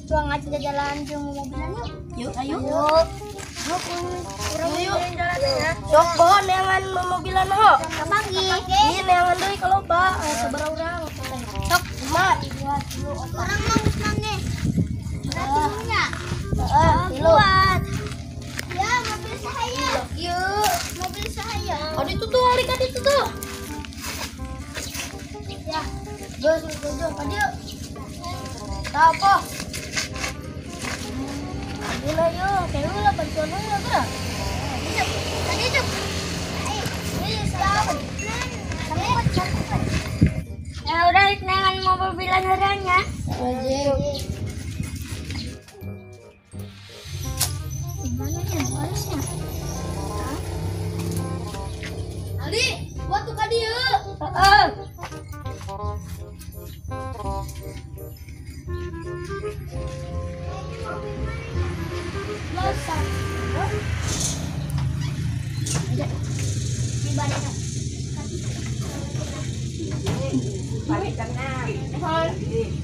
Cuang aja jalan jeung mobilan yuk. Yuk, ayo. Yuk. Kurang Yuk. jalannya. Sok bohon neangan mobilan ho. Kabagi. Ieu neangan deui ka loba. Sabaraha urang. Sok, Mak. Orang mau usangnya. Berarti Tilu. buat. Ya, mobil saya. Yuk. Mobil saya. Oh, itu tuh, alik ka ditu tuh. Ya. Geus, tadi yuk. Tah apa? Gila yuk, kayak lu lah bantuan lu lah gerak. Tadi cuk. Ini siapa? Ya udah dengan mobilan orangnya. Wajib. Gimana ya harusnya? Ali, buat tuh ka dieu. Heeh. Masa. Di balik.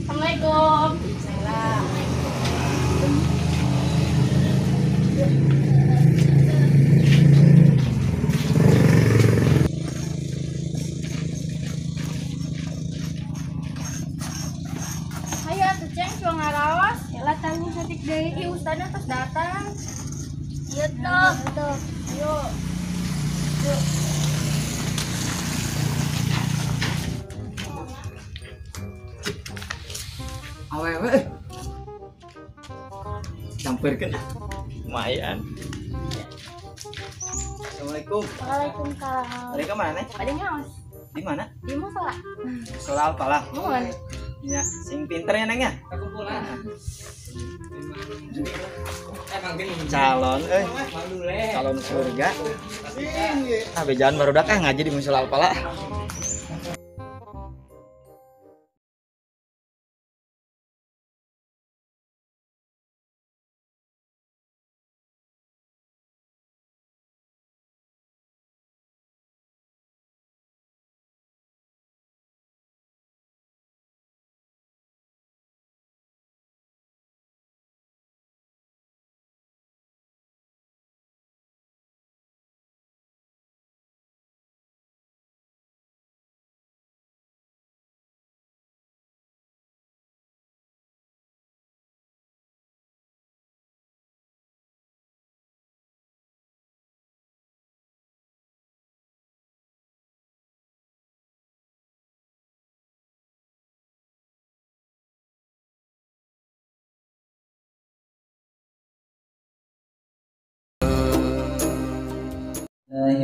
Assalamualaikum. Ayo atuh Ceng, cuma ngarawas. Yalah tanggung satik deui ieu ustadna tos datang. Ieu tuh. Yuk. Yuk. Awewe campurkan lumayan. Assalamualaikum. Waalaikumsalam. Tadi kemana? Ada nyawas. Di mana? Di musola. Soal apalah? Mohon. Ya, sing pinter ya neng ya. Calon, calon surga. Bejan baru dah ngaji di musola alpala.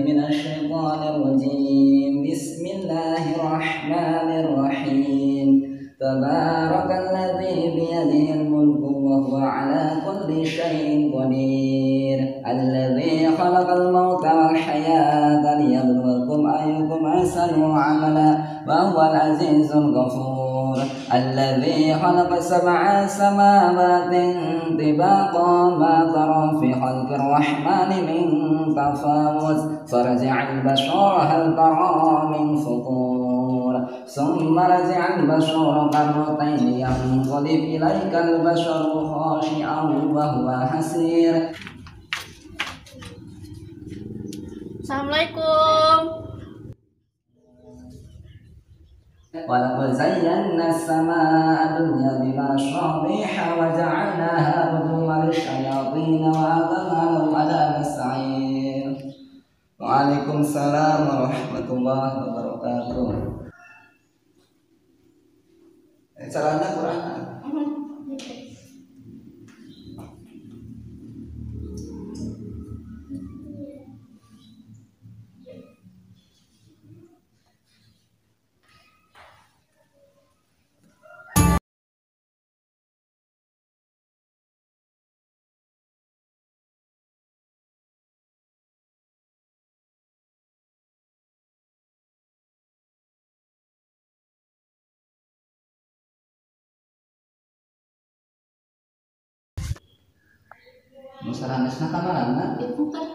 من الشيطان الرجيم بسم الله الرحمن الرحيم تبارك الذي بيده الملك وهو على كل شيء قدير الذي خلق الموت والحياة ليبلوكم أيكم أحسن عملا وهو العزيز الغفور الذي خلق سبع سماوات طباقا ما ترى في خلق الرحمن من تفاوت فرجع البشر هل ترى من فطور ثم رجع البشر قرتين ينقلب إليك البشر خاشعا وهو حسير. Assalamualaikum. ولقد زينا السماء الدنيا بمصابيح وجعلناها رجوما للشياطين وأعتدنا لهم عذاب السعير. وعليكم السلام ورحمة الله وبركاته. Caranya Quran. Musaranesna kamarana? Bukan.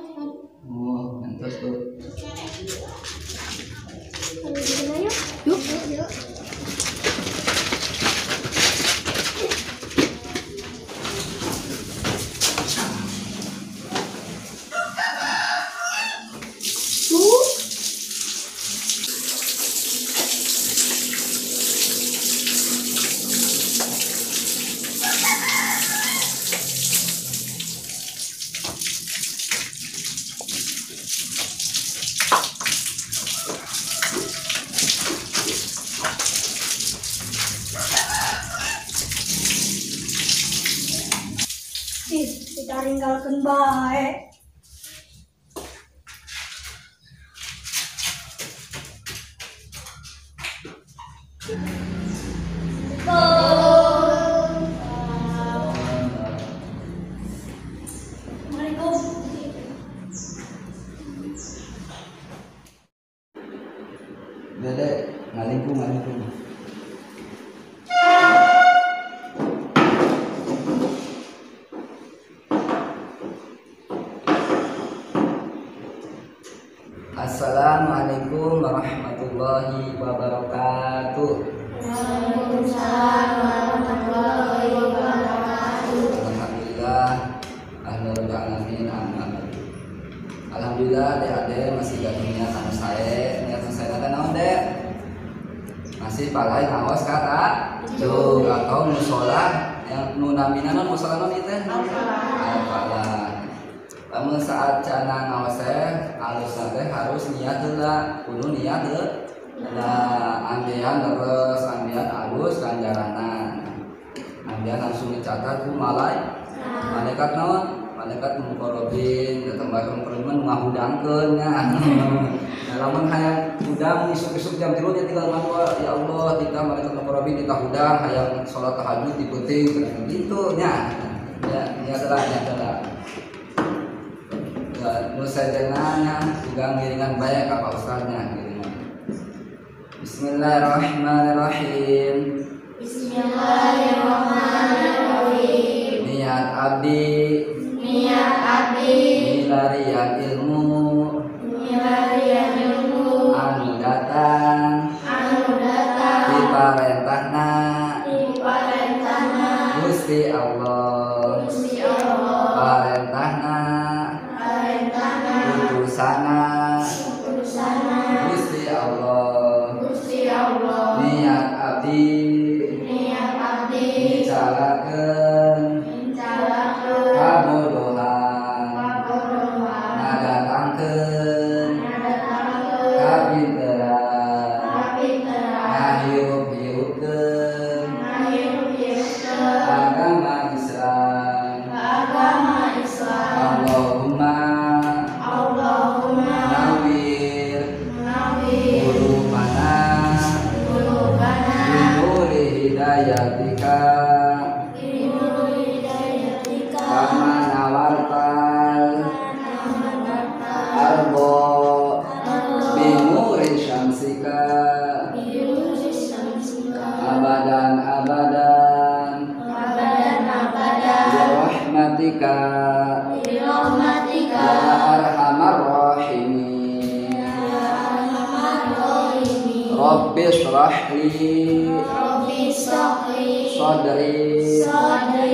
Oh, entos tuh. Yuk. Kita tinggalkan baik. Dede, ngalingkung. Assalamualaikum warahmatullahi wabarakatuh. Waalaikumsalam warahmatullahi wabarakatuh. Alhamdulillah, alhamdulillah alamin, amin. Alhamdulillah, adik-adik masih gak niat sama saya kata naon dek. Masih palai ngawas kata tuh atau musola yang nunamina non musola non itu apalah. Namun saat cana ngawas halus nanti harus niat lah, kudu niat nah ambian terus ambian halus ganjaranan. Ambian langsung dicatat ku malai. Malaikat non, malaikat mukorobin, tambah kempereman ngahudangkeun nya. Lamun hayang udang isuk-isuk jam 3 nya tinggal mangwa ya Allah kita malaikat mukorobin kita hudang hayang salat tahajud di penting gitu nya. Ya adalah. Nu sajenana juga ngiringan bae ka Pak Ustaznya ngiringan. Bismillahirrahmanirrahim. Bismillahirrahmanirrahim. Niat abdi milarian ilmu anu datang diparentahna Gusti Allah parentahna utusana Gusti Allah niat abdi dicalakeun kabodohan ngadatangkeun kapinteran ngahirup-hirupkeun agama Islam Allahumma nawwir qulubana binuri hidayatika kama nawartal arbo binuri syamsika abadan birahmatika ya arhamar rahimin. Rabbi shrah li sadri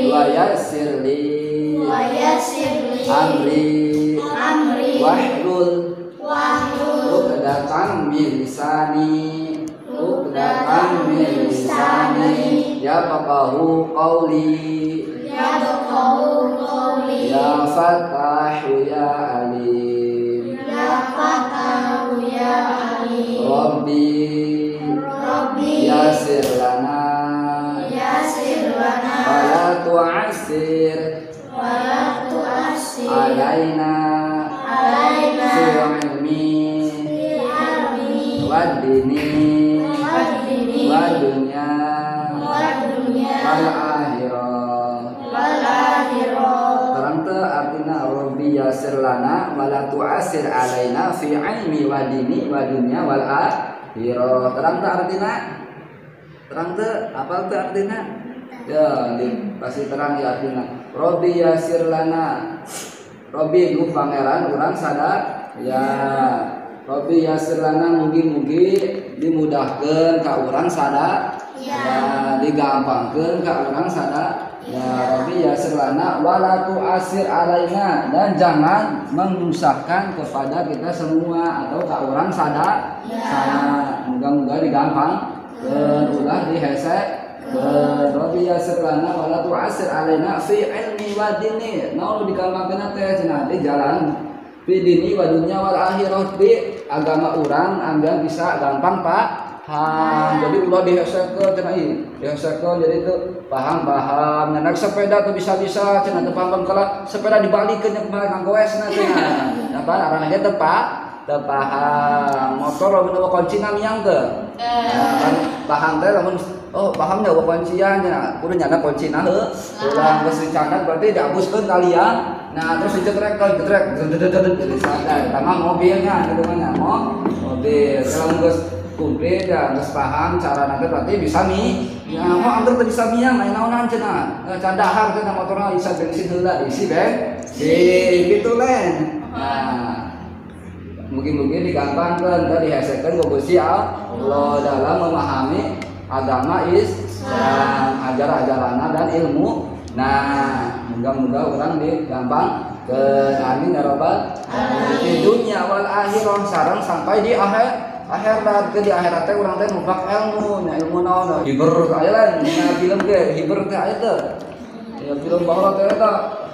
wa yassir li amri wahlul 'uqdatam min lisani yafqahu qawli ya Fattahu ya Alim Rabbi yasir lana wala tu'assir alaina fi ilmi wad dini wad dunya wal akhirah. Terang teu artina Rabbi yasir lana wala tu'assir alaina fi ilmi wa dini wa dunya wal akhirah. Terang teu artina? Terang teu apal teu artina? Ya, pasti terang ya artina. Rabbi yasir lana. Rabbi nu pangeran urang sadar ya. Rabbi yasir lana mugi-mugi dimudahkeun ka urang sadar. Ya, digampangkeun ka urang sadar. Ya Rabbi yasir lana wala tu'assir alaina, dan jangan menyusahkan kepada kita semua atau ka urang sadar. Moga-moga digampang ulah dihese. Rabbi yasir lana wala tu'assir alaina fi ilmi wa dini. Naon digampangkeun teh cenah di jalan fi dini wa dunya wal akhirah, di agama urang anggan bisa gampang paham. Jadi ulah dihese ke cenah ieu. dihasilkan jadi itu paham nah sepeda tuh bisa cenah teu paham kalau sepeda dibalikeun nya kemarin nganggoesna cenah apa arana ge teu paham motor lamun kuncina miang teu kan paham teh lamun oh pahamnya kuncian nya kudu nyana kuncina heuh ulang geus dicatat berarti diabuskeun kalian nah terus dicetrek jadi sadar sama mobilnya gitu kan mobil kalau geus kumplit ya geus paham cara nanti berarti bisa ya mau anggar teu bisa miang main naonan cenah cadahar teh motorna bisa bensin heula diisi gitu len nah mungkin digampangkan tadi dihasilkan ku Gusti Allah dalam memahami agama Islam ajaran-ajaranna dan ilmu nah moga-moga orang digampang ke amin ya rabbal alamin di dunia wal akhirah sareng sampai di akhirat ke di akhirat teh urang teh numpang ilmu nya ilmu naon hiber aya lain nya film ge hiber teh aya teh ya film bahwa teh eta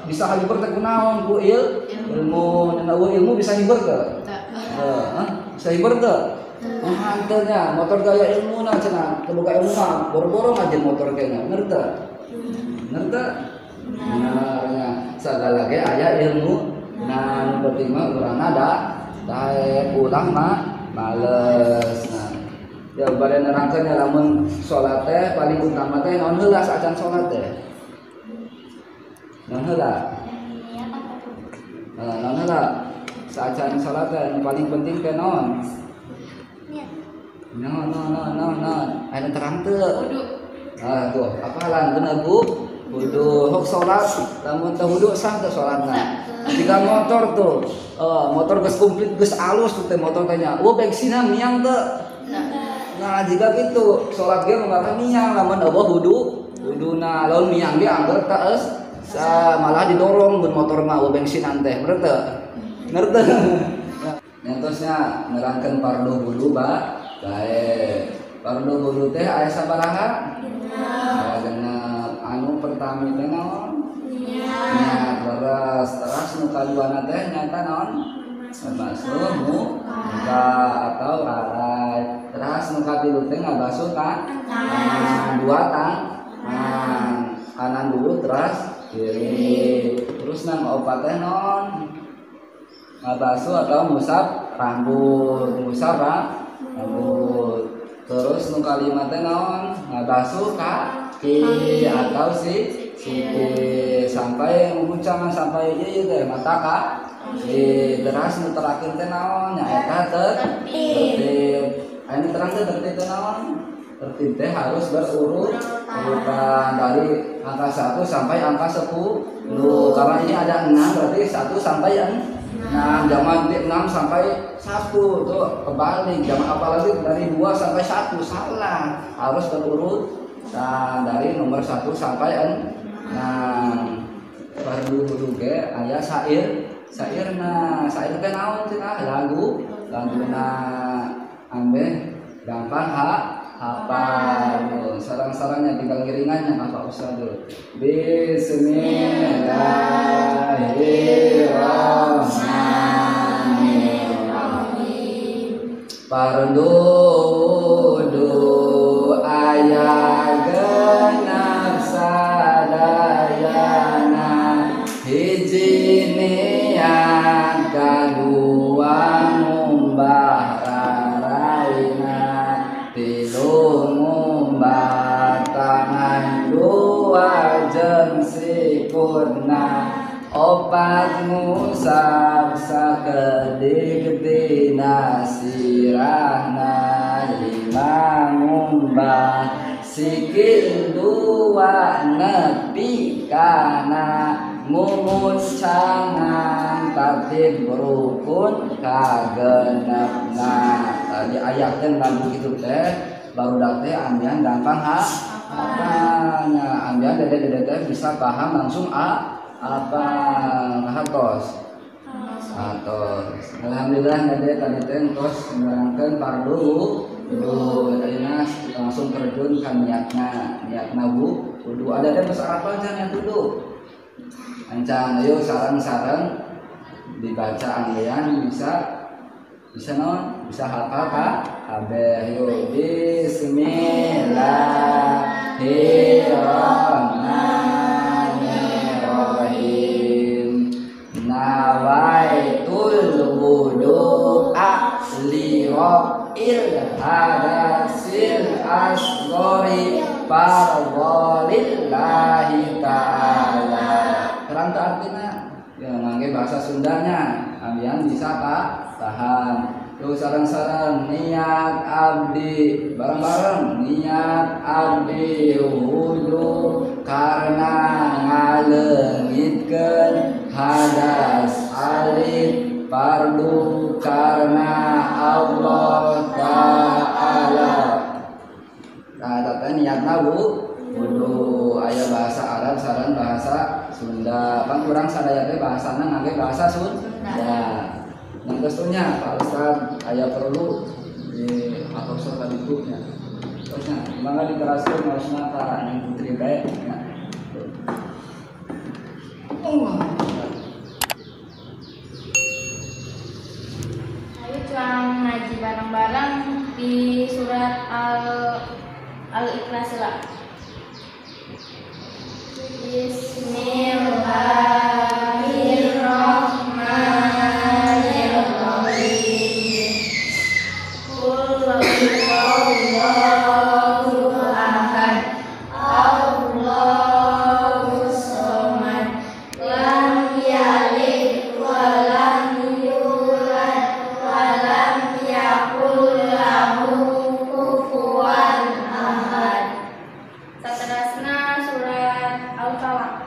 bisa hiber teh kunaon ku ilmu nya ilmu bisa hiber teh bisa hiber teh hanteunya motor gaya ilmu na cenah teu boga ilmu mah boro-boro ngajen motor kayaknya ngerti nah sagala ge aya ilmu nah nu penting mah urang ada dae ulang mah males nah ya bade nerangkeun ya lamun salat teh paling utama teh naon heula saacan salat teh naon heula naon heula saacan salat teh paling penting teh naon aya terang teu tuh apalan bener Bu wudu hok salat lamun teu wudu sah teu salatna jika motor tuh motor geus komplit geus alus tuh teh motor teh nya bensinna miang teu nah jika gitu salat ge mangga miang lamun eueuh wuduna lamun miang ge angger teu malah didorong mun motor mah bensinan teh bener teu ngerti nyantosnya nerangkeun fardu wudu baik fardu wudu teh aya sabaraha genep anu pertama teh naon niat terus nu kaduana teh nyata naon basuh muka atau arai terus nu katilu teh ngabasuh tangan dua tangan kanan dulu terus kiri terus nang opat teh naon ngabasuh atau musab rambut terus nu kalimat teh naon ngabasuh kaki atau siti sampai menguncang sampai ieu teh mata terus nu terakhir teh naon nya eta tertib anu terang teh tertib teh naon tertib teh harus berurutan dari angka 1 sampai angka 10 karena ini ada 6 berarti 1 sampai 6 jangan 6 sampai 1 tuh kebalik jangan apalagi dari 2 sampai 1 salah harus berurutan dari nomor 1 sampai 6 fardu wudu ge aya sairna sair teh naon cenah laguna ambe gampang hafal sarang-sarangnya tinggal ngiringannya apa ustaz bismillahirrahmanirrahim fardu wudu aya genep sadayana hiji niat kadua ngumbah raraina tilu ngumbah tangan dua jeung sikurna opat ngusap sakeudik dina sirahna lima ngumbah sikil dua nepi kana mumuncangan tartib rukun kagenepna tadi ayatnya lagu gitu teh baru teh ambian gampang apanya ambian dede teh bisa paham langsung apa hatos alhamdulillah dede tadi teh terus menerangkan fardu wudu tadinya langsung terjun ke niatna wudu ada teh apa aja niat wudu ancang ayo sarang-sarang dibaca ambean bisa Bisa non? Bisa hafal Kak? Kabeh yuk. Bismillahirrahmanirrahim. Nawaitul wudu'a li raf'il hadasil asghari fardholillahi ta'ala. Terang tak artinya? Ya mangke bahasa Sundanya. Ambian bisa Pak? Tahan. Yuk sarang-sarang niat abdi bareng-bareng niat abdi wudu karena ngalengitkeun hadas alif fardu karena Allah Ta'ala. Nah, tapi niatna wudu aya bahasa Arab sareng bahasa Sunda. Kan kurang sadaya teh bahasana ngangge bahasa Sunda. Yang kestunya Pak Ustaz aya perlu di apostol tadi bukunya. Terusnya mangga diteraskeun maosna ka Neng Putri bae ya. Ayo cuang ngaji bareng-bareng di surat Al-Ikhlas lah. Bismillahirrahmanirrahim. Qul huwallahu ahad. Allahus samad. Lam yalid wa lam yulad wa lam yakul lahu kufuwan ahad. Saterasna surat Al-Falaq.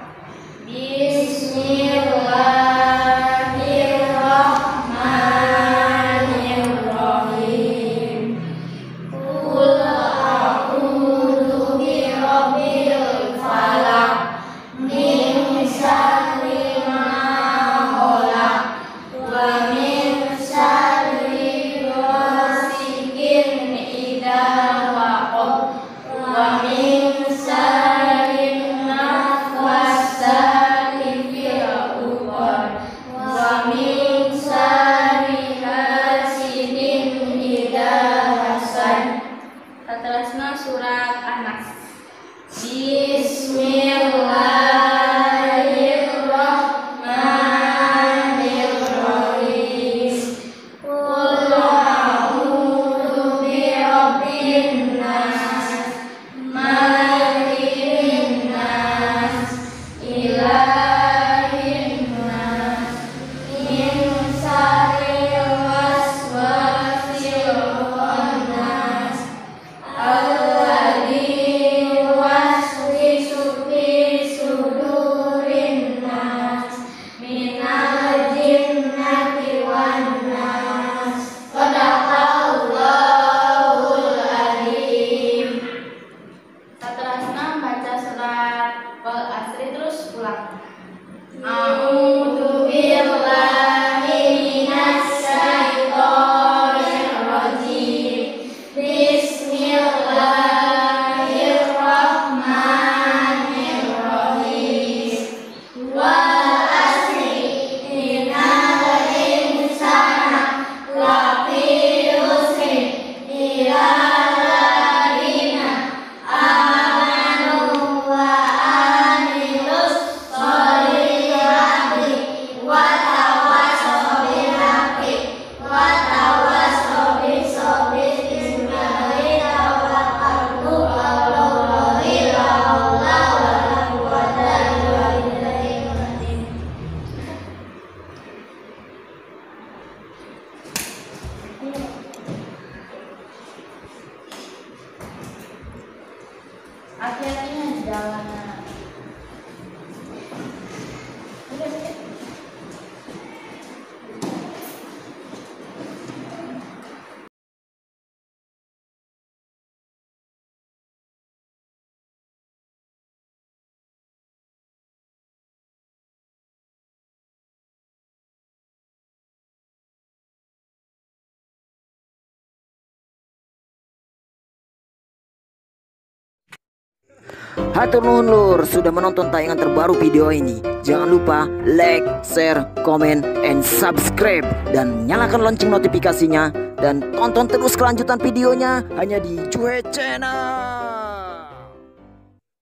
Hatur nuhun lur sudah menonton tayangan terbaru video ini. Jangan lupa like, share, comment, and subscribe. Dan nyalakan lonceng notifikasinya. Dan tonton terus kelanjutan videonya hanya di Cuek Channel.